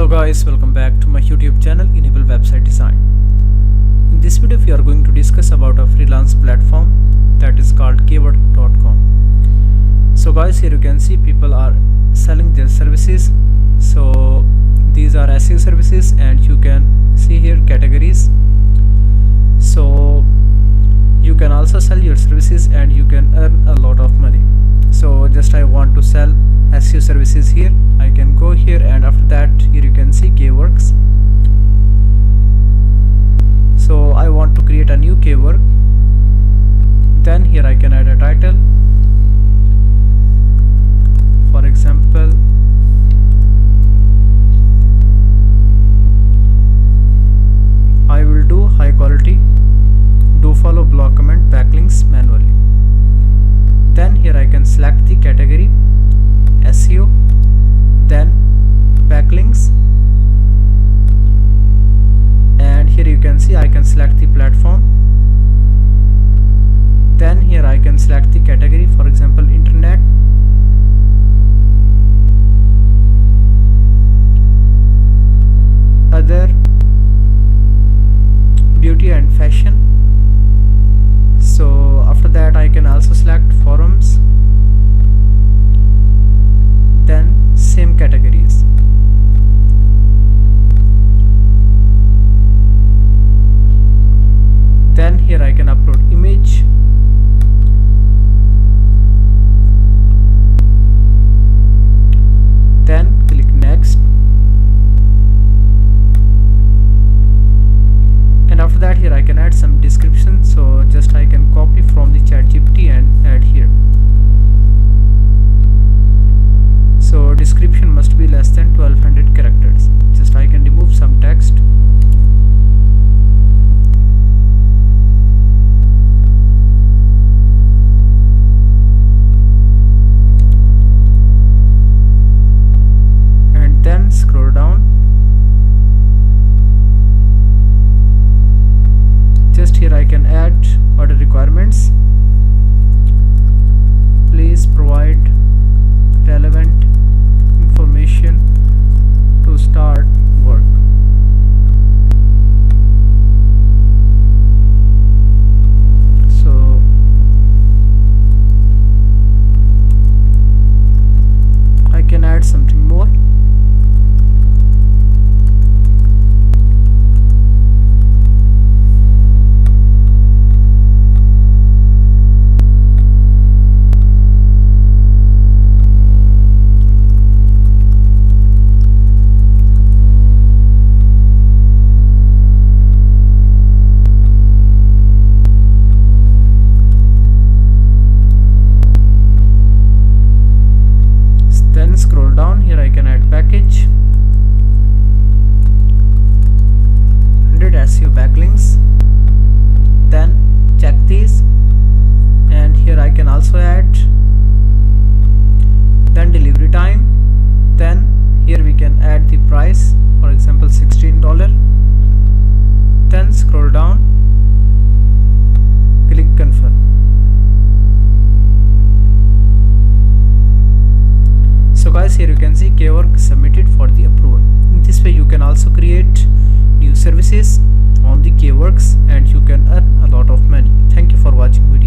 Hello guys, welcome back to my YouTube channel Enable Website Design. In this video we are going to discuss about a freelance platform that is called Kwork.com. So guys, here you can see people are selling their services. So these are SEO services and you can see here categories. So you can also sell your services and you can earn a lot of money. So just I want to sell SEO services here. I can go here and after that here you can see Kwork. So I want to create a new Kwork. Then here I can add a title. For example, I will do high quality, do follow, block, comment, backlinks manually. Then here I can select the category SEO, then backlinks, and here you can see I can select the platform. Then here I can select the category, for example internet, other, beauty and fashion. So after that I can also select forums, then same categories. Then here I can upload image, then click next, and after that here I can add some description. So just I can copy from the ChatGPT and add here. So description must be less than 1200 characters. Just I can remove some text. And then scroll down. Just here I can add order requirements. Please provide relevant information to start work. So I can add something more. Then scroll down, here I can add package, 100 SEO backlinks, then check these, and here I can also add, then delivery time, then here we can add the price, for example $16, then scroll down, click confirm. So guys, here you can see Kwork submitted for the approval. In this way you can also create new services on the Kwork and you can earn a lot of money. Thank you for watching video.